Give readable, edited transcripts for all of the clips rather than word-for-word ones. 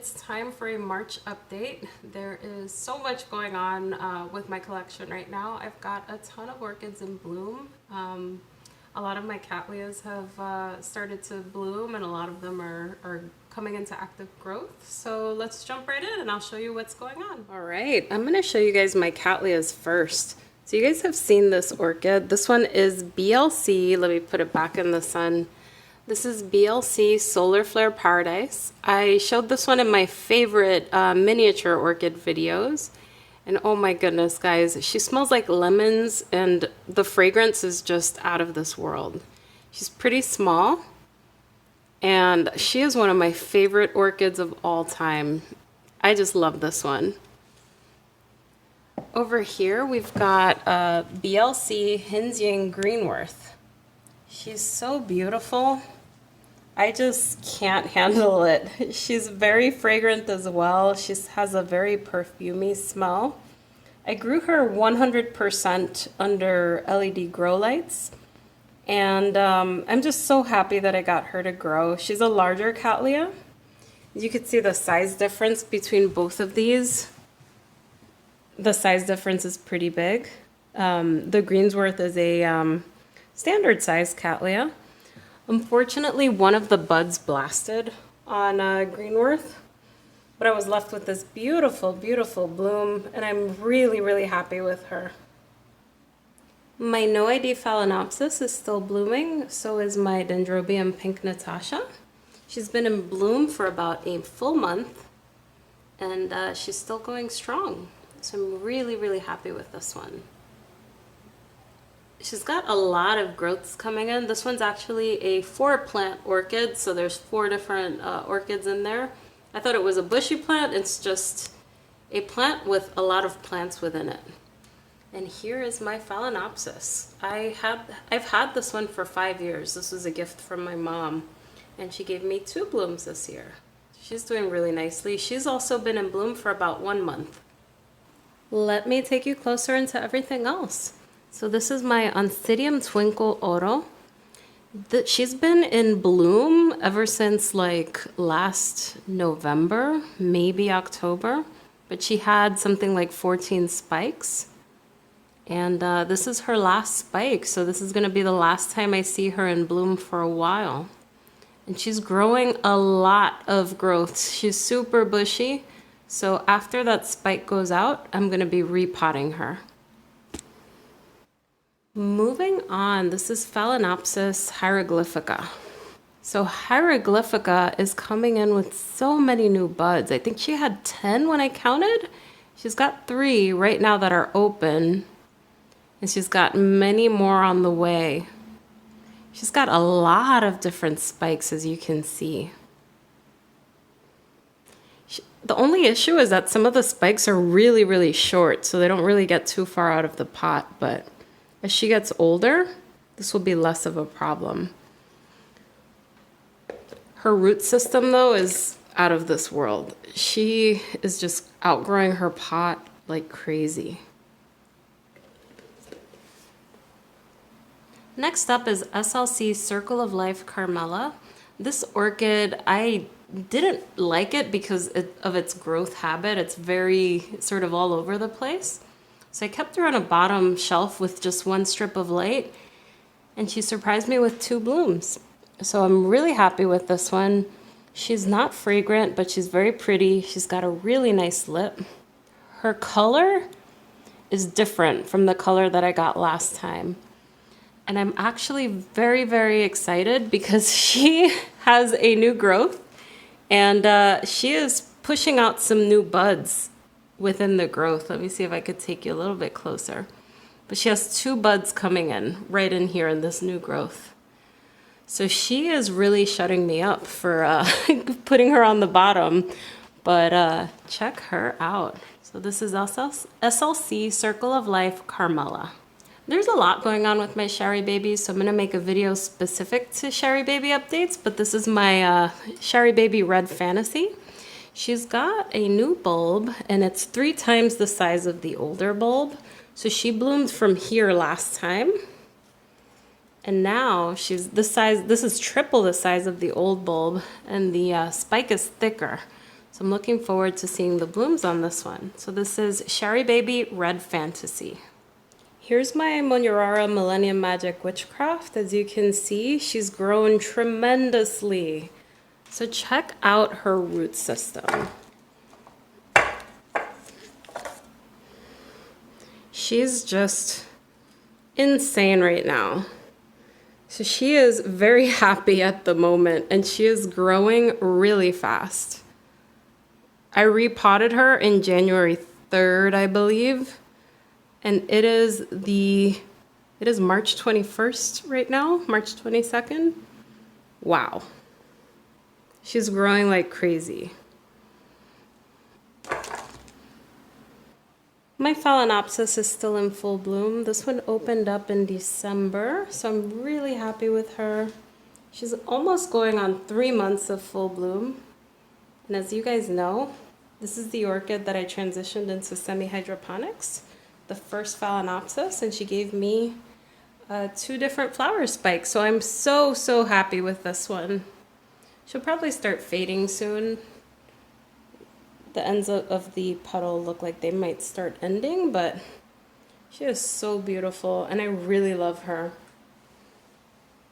it's time for a March update. There is so much going on with my collection right now. I've got a ton of orchids in bloom. A lot of my cattleyas have started to bloom, and a lot of them are coming into active growth. So let's jump right in and I'll show you what's going on. All right, I'm gonna show you guys my cattleyas first. So you guys have seen this orchid. This one is BLC. Let me put it back in the sun. This is BLC Solar Flare Paradise. I showed this one in my favorite miniature orchid videos. And oh my goodness, guys, she smells like lemons and the fragrance is just out of this world. She's pretty small and she is one of my favorite orchids of all time. I just love this one. Over here, we've got Blchenzian Greenworth. She's so beautiful. I just can't handle it. She's very fragrant as well. She has a very perfumey smell. I grew her 100% under LED grow lights. And I'm just so happy that I got her to grow. She's a larger cattleya. You can see the size difference between both of these. The size difference is pretty big. The Greensworth is a standard size cattleya. Unfortunately, one of the buds blasted on Greenworth, but I was left with this beautiful, beautiful bloom, and I'm really, really happy with her. My no ID Phalaenopsis is still blooming, so is my Dendrobium pink Natasha. She's been in bloom for about a full month, and she's still going strong. So I'm really, really happy with this one. She's got a lot of growths coming in. This one's actually a 4-plant orchid, so there's 4 different orchids in there. I thought it was a bushy plant. It's just a plant with a lot of plants within it. And here is my Phalaenopsis. I've had this one for 5 years. This was a gift from my mom, and she gave me 2 blooms this year. She's doing really nicely. She's also been in bloom for about 1 month. Let me take you closer into everything else. So this is my Oncidium Twinkle Oro. She's been in bloom ever since like last November, maybe October, but she had something like 14 spikes. And this is her last spike, so this is gonna be the last time I see her in bloom for a while. And she's growing a lot of growth. She's super bushy, so after that spike goes out, I'm gonna be repotting her. Moving on, this is Phalaenopsis hieroglyphica. So hieroglyphica is coming in with so many new buds. I think she had 10 when I counted. She's got 3 right now that are open, and she's got many more on the way. She's got a lot of different spikes, as you can see. The only issue is that some of the spikes are really, really short, so they don't really get too far out of the pot, but as she gets older, this will be less of a problem. Her root system, though, is out of this world. She is just outgrowing her pot like crazy. Next up is SLC Circle of Life Carmela. This orchid, I didn't like it because of its growth habit. It's very sort of all over the place. So I kept her on a bottom shelf with just 1 strip of light, and she surprised me with 2 blooms. So I'm really happy with this one. She's not fragrant, but she's very pretty. She's got a really nice lip. Her color is different from the color that I got last time. And I'm actually very, very excited because she has a new growth, and she is pushing out some new buds within the growth. Let me see if I could take you a little bit closer. But she has 2 buds coming in right in here in this new growth. So she is really shutting me up for putting her on the bottom, but check her out. So this is SLC Circle of Life Carmela. There's a lot going on with my Sherry babies, so I'm gonna make a video specific to Sherry baby updates, but this is my Sherry baby Red Fantasy. She's got a new bulb, and it's 3 times the size of the older bulb. So she bloomed from here last time, and now she's this size. This is triple the size of the old bulb, and the spike is thicker. So I'm looking forward to seeing the blooms on this one. So this is Sherry Baby Red Fantasy. Here's my Monurara Millennium Magic Witchcraft. As you can see, she's grown tremendously. So check out her root system. She's just insane right now. So she is very happy at the moment, and she is growing really fast. I repotted her in January 3rd, I believe, and it is March 21st right now, March 22nd. Wow. She's growing like crazy. My Phalaenopsis is still in full bloom. This one opened up in December, so I'm really happy with her. She's almost going on 3 months of full bloom. And as you guys know, this is the orchid that I transitioned into semi-hydroponics, the first Phalaenopsis, and she gave me 2 different flower spikes. So I'm so happy with this one. She'll probably start fading soon. The ends of the petal look like they might start ending, but she is so beautiful and I really love her.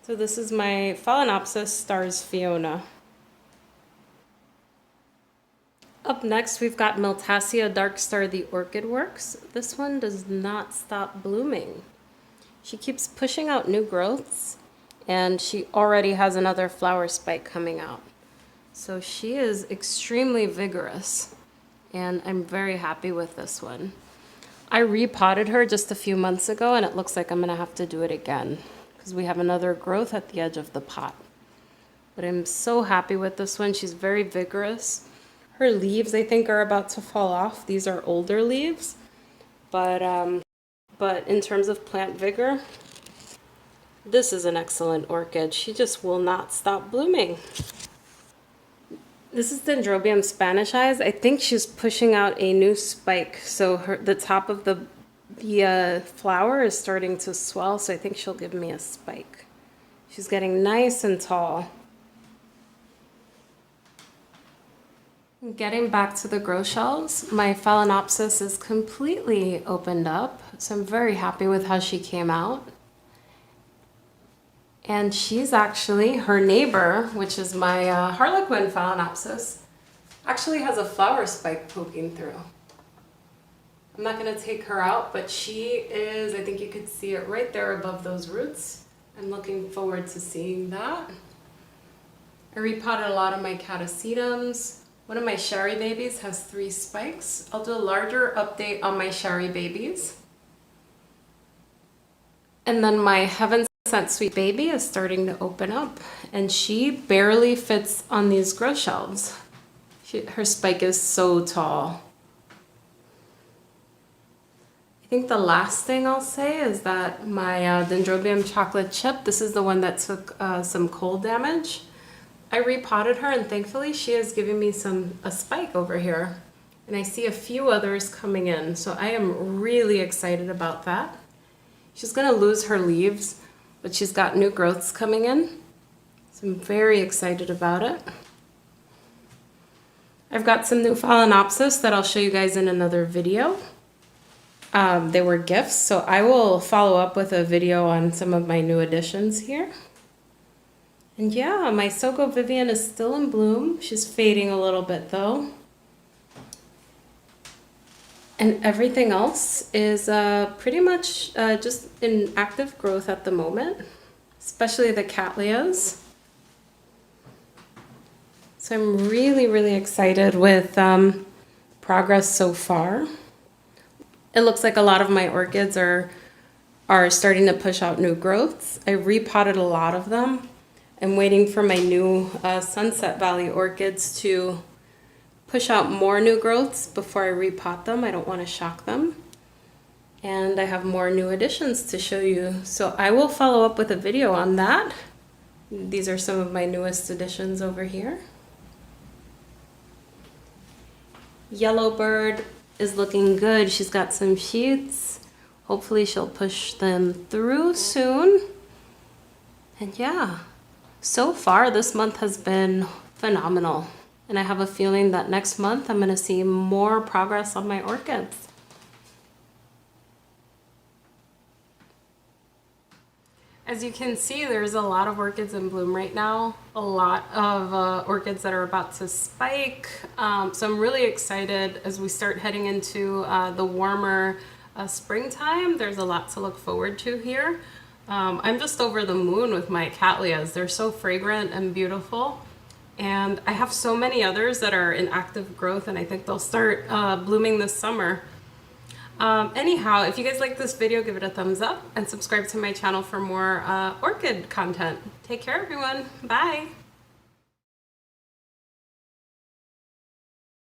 So this is my Phalaenopsis stars Fiona. Up next, we've got Mulacia Darkstar, the Orchid Works. This one does not stop blooming. She keeps pushing out new growths, and she already has another flower spike coming out. So she is extremely vigorous, and I'm very happy with this one. I repotted her just a few months ago, and it looks like I'm gonna have to do it again because we have another growth at the edge of the pot. But I'm so happy with this one. She's very vigorous. Her leaves, I think, are about to fall off. These are older leaves, but in terms of plant vigor, this is an excellent orchid. She just will not stop blooming. This is Dendrobium Spanish Eyes. I think she's pushing out a new spike, so the top of the flower is starting to swell, so I think she'll give me a spike. She's getting nice and tall. Getting back to the grow shelves, my Phalaenopsis is completely opened up, so I'm very happy with how she came out. And she's actually, her neighbor, which is my Harlequin Phalaenopsis, actually has a flower spike poking through. I'm not going to take her out, but she is, I think you could see it right there above those roots. I'm looking forward to seeing that. I repotted a lot of my Cattleyas. One of my Sherry Babies has 3 spikes. I'll do a larger update on my Sherry Babies. And then my Heaven Sent Sweet Baby is starting to open up, and she barely fits on these grow shelves. Her spike is so tall. I think the last thing I'll say is that my Dendrobium Chocolate Chip, this is the one that took some cold damage. I repotted her, and thankfully she is giving me a spike over here. And I see a few others coming in, so I am really excited about that. She's gonna lose her leaves, but she's got new growths coming in. So I'm very excited about it. I've got some new Phalaenopsis that I'll show you guys in another video. They were gifts, so I will follow up with a video on some of my new additions here. And yeah, my Soko Vivian is still in bloom. She's fading a little bit though. And everything else is pretty much just in active growth at the moment, especially the cattleyas. So I'm really excited with progress so far. It looks like a lot of my orchids are starting to push out new growths. I repotted a lot of them. I'm waiting for my new Sunset Valley orchids to push out more new growths before I repot them. I don't want to shock them. And I have more new additions to show you. So I will follow up with a video on that. These are some of my newest additions over here. Yellowbird is looking good. She's got some sheets. Hopefully she'll push them through soon. And yeah. So far, this month has been phenomenal, And I have a feeling that next month I'm gonna see more progress on my orchids. As you can see, there's a lot of orchids in bloom right now, a lot of orchids that are about to spike. So I'm really excited as we start heading into the warmer springtime. There's a lot to look forward to here. I'm just over the moon with my cattleyas. They're so fragrant and beautiful. And I have so many others that are in active growth, and I think they'll start blooming this summer. Anyhow, if you guys like this video, give it a thumbs up and subscribe to my channel for more orchid content. Take care, everyone. Bye.